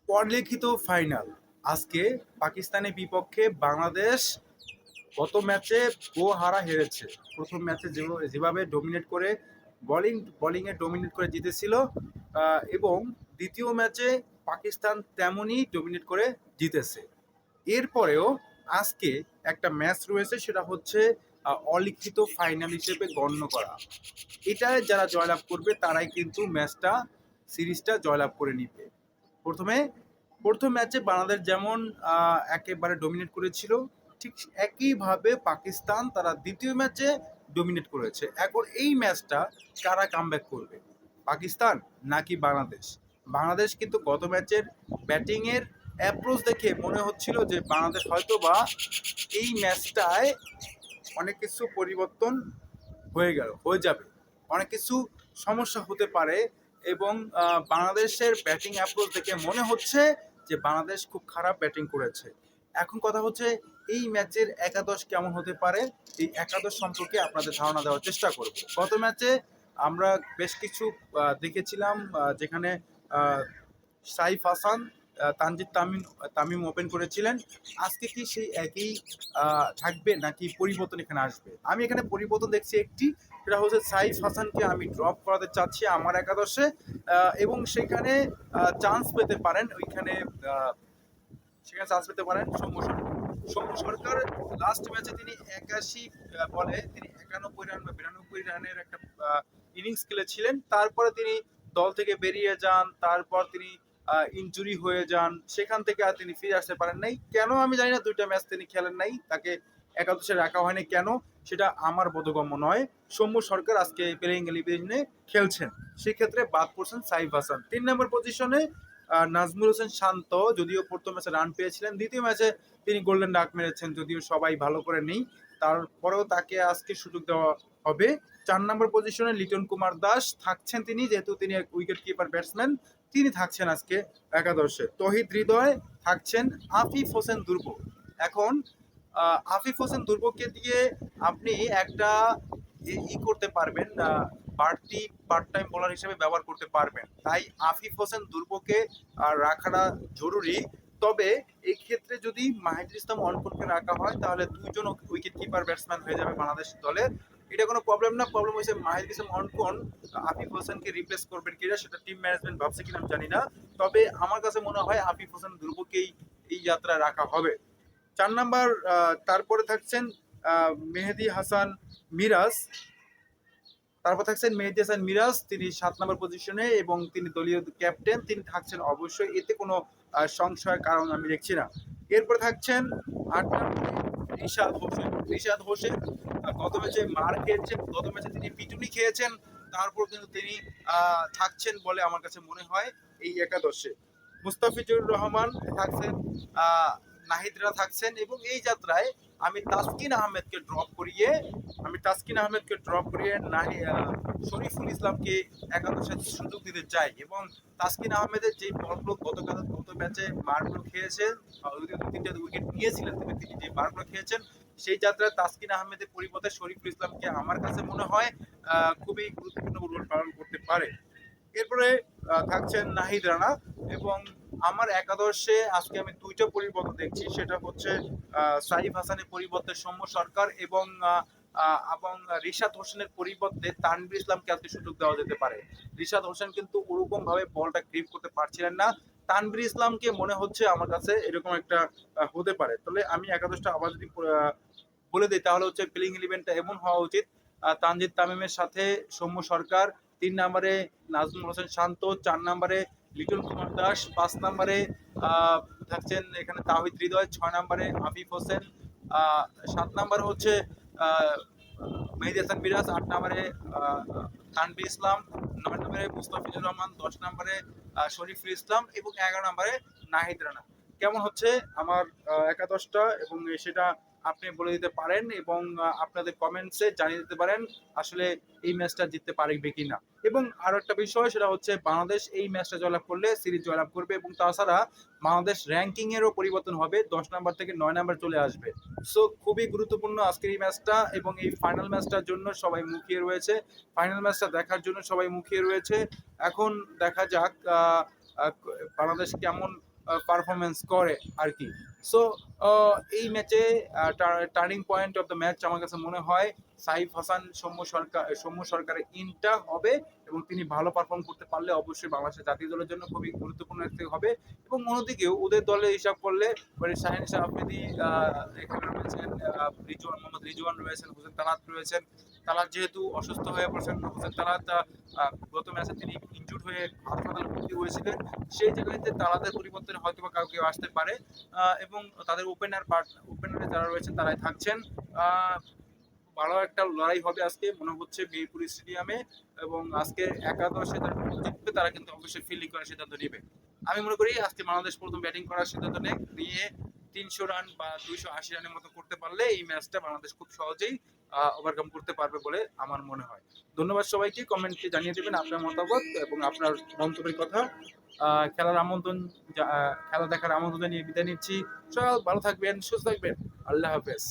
পরলিখিত final আজকে পাকিস্তানের বিপক্ষে বাংলাদেশ গত ম্যাচে গো হারা হেরেছে। প্রথম ম্যাচে যেভাবে ডমিনেট করে বোলিংয়ে ডমিনেট করে জিতেছিল, এবং দ্বিতীয় ম্যাচে পাকিস্তান তেমনই ডমিনেট করে জিতেছে। এরপরেও আজকে একটা ম্যাচ রয়েছে, সেটা হচ্ছে অলিখিত ফাইনাল হিসেবে গণ্য করা। এটায় যারা জয়লাভ করবে তারাই কিন্তু সিরিজটা জয়লাভ করে নিবে। প্রথম ম্যাচে বাংলাদেশ যেমন একেবারে ডমিনেট করেছিল, ঠিক একইভাবে পাকিস্তান তারা দ্বিতীয় ম্যাচে ডমিনেট করেছে। এখন এই ম্যাচটা কারা কামব্যাক করবে, পাকিস্তান নাকি বাংলাদেশ? বাংলাদেশ কিন্তু গত ম্যাচের ব্যাটিংয়ের অ্যাপ্রোচ দেখে মনে হচ্ছিল যে বাংলাদেশ হয়তো বা এই ম্যাচটায় অনেক কিছু পরিবর্তন হয়ে যাবে, অনেক কিছু সমস্যা হতে পারে। এবং বাংলাদেশের ব্যাটিং অ্যাপ্রোচ দেখে মনে হচ্ছে যে বাংলাদেশ খুব খারাপ ব্যাটিং করেছে। এখন কথা হচ্ছে এই ম্যাচের একাদশ কেমন হতে পারে, এই একাদশ সম্পর্কে আপনাদের ধারণা দেওয়ার চেষ্টা করব। গত ম্যাচে আমরা বেশ কিছু দেখেছিলাম, যেখানে সাইফ হাসান, তানজিদ তামিম ওপেন করেছিলেন। আজকে কি সেই একই থাকবে নাকি পরিবর্তন এখানে আসবে? আমি এখানে পরিবর্তন দেখছি একটি, সেটা হচ্ছে সাইফ হাসানকে আমি ড্রপ করাতে চাচ্ছি আমার একাদশে, এবং সেখানে চান্স পেতে পারেন চান্স পেতে পারেন সৌম্য সরকার। লাস্ট ম্যাচে তিনি 81 বলে তিনি 91 রান বা 92 রানের একটা ইনিংস খেলেছিলেন। তারপরে তিনি দল থেকে বেরিয়ে যান, তারপর তিনি ইনজুরি হয়ে যান, সেখান থেকে আর তিনি ফিরে আসতে পারেন নাই। কেন আমি জানি না, দুইটা ম্যাচ তিনি খেলেন নাই, তাকে একাদশে রাখা হয়নি কেন সেটা আমার বোধগম্য নয়। সৌম্য সরকার আজকে প্লেইং এলিভেনে খেলছেন, সেক্ষেত্রে বাদ পড়ছেন সাইফ হাসান। 3 নম্বর পজিশনে নাজমুল হোসেন শান্ত, যদিও প্রথম ম্যাচে রান পেয়েছিলেন, দ্বিতীয় ম্যাচে তিনি গোল্ডেন ডাক মেরেছেন, যদিও সবাই ভালো করে নেই, তারপরেও তাকে আজকে সুযোগ দেওয়া হবে। 4 নম্বর পজিশনে লিটন কুমার দাস থাকছেন, তিনি যেহেতু তিনি এক উইকেট কিপার ব্যাটসম্যান, তিনি থাকছেন আজকে একাদশে। তহিদ হৃদয় থাকছেন, আফিফ হোসেন দুর্ব। এখন আফিফ হোসেন দুর্বকে দিয়ে আপনি একটা করতে পারবেন, বাড়তি পার্ট টাইম বোলার হিসেবে ব্যবহার করতে পারবেন, তাই আফিফ হোসেন দুর্বকে রাখাটা জরুরি। তবে এই ক্ষেত্রে যদি মাহিদুল ইসলাম অনকনকে রাখা হয় তাহলে দুইজন উইকেট কিপার ব্যাটসম্যান হয়ে যাবে বাংলাদেশ দলের। এটা কোনো প্রবলেম না, প্রবলেম হয়েছে মাহিদুল ইসলাম অনকন আফিফ হোসেনকে রিপ্লেস করবেন কিনা, সেটা টিম ম্যানেজমেন্ট ভাবছে কিনা আমি জানি না। তবে আমার কাছে মনে হয় আফিফ হোসেন দুর্বকেই এই যাত্রায় রাখা হবে। 4 নাম্বার তারপরে থাকছেন মেহেদী হাসান মিরাজ। তিনি 7 নম্বর পজিশনে এবং তিনি দলীয় ক্যাপ্টেন, তিনি থাকছেন অবশ্যই, এতে কোনো সংশয়ের কারণ আমি দেখছি না। এরপরে থাকছেন 8 নম্বরে রিশাদ হোসেন। গত ম্যাচে মার খেয়েছেন, গত ম্যাচে তিনি পিটুনি খেয়েছেন, তারপর কিন্তু তিনি থাকছেন বলে আমার কাছে মনে হয় এই একাদশে। মুস্তাফিজুর রহমান থাকছেন, নাহিদরা থাকছেন, এবং এই যাত্রায় আমি তাসকিন আহমেদকে ড্রপ করিয়ে শরীফুল ইসলামকে একাদশে সুযোগ দিতে চাই। এবং তাসকিন আহমেদের যে বলগুলো গত ম্যাচে মারগুলো খেয়েছেন, তিনটা উইকেট নিয়েছিলেন, তিনি যে মারগুলো খেয়েছেন, সেই যাত্রায় তাসকিন আহমেদের পরিবর্তে শরীফুল ইসলামকে আমার কাছে মনে হয় খুবই গুরুত্বপূর্ণ রোল পালন করতে পারে। এরপরে থাকছেন নাহিদ রানা। এবং আমার একাদশে আজকে আমি দুইটা পরিবর্তন দেখছি, সেটা হচ্ছে সাইফ হাসানের পরিবর্তে সৌম্য সরকার এবং রিশাদ হোসেনের পরিবর্তে তানভীর ইসলামকে আজকে সুযোগ দেওয়া যেতে পারে। রিশাদ হোসেন কিন্তু ওরকম ভাবে বলটা গ্রিপ করতে পারছিলেন না, তানভীর ইসলামকে মনে হচ্ছে আমার কাছে এরকম একটা হতে পারে। তাহলে আমি একাদশটা আবার যদি বলে দিই তাহলে হচ্ছে প্লেইং ইলেভেনটা এমন হওয়া উচিত: তানজিদ তামিমের সাথে সৌম্য সরকার, 3 নম্বরে নাজমুল হোসেন শান্ত, 4 নম্বরে লিটন কুমার দাস, 5 নম্বরে থাকছেন এখানে তাহিদ হৃদয়, 6 নম্বরে আফিফ হোসেন, 7 নম্বরে হচ্ছে মেহেদী হাসান মিরাজ, 8 নম্বরে তানভীর ইসলাম, 9 নম্বরে মুস্তাফিজুর রহমান, 10 নম্বরে শরীফুল ইসলাম এবং 11 নম্বরে নাহিদ রানা। কেমন হচ্ছে আমার একাদশটা, এবং সেটা আপনি বলে দিতে পারেন এবং আপনাদের কমেন্টসে জানিয়ে দিতে পারেন আসলে এই ম্যাচটা জিততে পারবে কিনা। এবং আরো একটা বিষয়, সেটা হচ্ছে বাংলাদেশ এই ম্যাচটা জয়লাভ করলে সিরিজ জয়লাভ করবে, এবং তাছাড়া বাংলাদেশ র্যাঙ্কিং এরও পরিবর্তন হবে, 10 নম্বর থেকে 9 নম্বর চলে আসবে। সো খুবই গুরুত্বপূর্ণ আজকের এই ম্যাচটা, এবং এই ফাইনাল ম্যাচটার জন্য সবাই মুখিয়ে রয়েছে, ফাইনাল ম্যাচটা দেখার জন্য সবাই মুখিয়ে রয়েছে। এখন দেখা যাক বাংলাদেশ কেমন পারফরমেন্স করে আর কি। সো এই ম্যাচে turning point of the match আমার কাছে মনে হয় সাইফ হাসান সৌম্য সরকারের ইনটা হবে, এবং তিনি ভালো পারফর্ম করতে পারলে অবশ্যই বাংলাদেশের জাতীয় দলের জন্য খুবই গুরুত্বপূর্ণ একটা হবে। এবং অন্যদিকেও ওদের দলে হিসাব করলে মানে শাহিন শাহ আফ্রিদি এখানে রয়েছেন, মোহাম্মদ রিজওয়ান রয়েছেন, হোসেন তালাত রয়েছেন। তালাত যেহেতু অসুস্থ হয়ে পড়েছেন, হোসেন তালাত গত ম্যাচে তিনি ইনজুর্ড হয়ে হাসপাতালে ভর্তি হয়েছিলেন, সেই জায়গাতে তালাতের পরিবর্তনে হয়তো বা কাউকে আসতে পারে। এবং তাদের ওপেনারে যারা রয়েছেন তারাই থাকছেন। ভালো একটা লড়াই হবে আজকে মনে হচ্ছে বীরপুর স্টেডিয়ামে, এবং আজকে একাদশে যারা জিতবে তারা কিন্তু অবশ্যই ফিল্ডিং করার সিদ্ধান্ত নেবে। আমি মনে করি আজকে বাংলাদেশ প্রথম ব্যাটিং করার সিদ্ধান্ত নিয়ে 300 রান বা 280 রানের মতো করতে পারলে এই ম্যাচটা বাংলাদেশ খুব সহজেই ওভারকাম করতে পারবে বলে আমার মনে হয়। ধন্যবাদ সবাইকে, কমেন্টে জানিয়ে দেবেন আপনার মতামত এবং আপনার মন্তব্যের কথা। খেলা দেখার আমন্ত্রণ জানিয়ে বিদায় নিচ্ছি। সবাই ভালো থাকবেন, সুস্থ থাকবেন। আল্লাহ হাফেজ।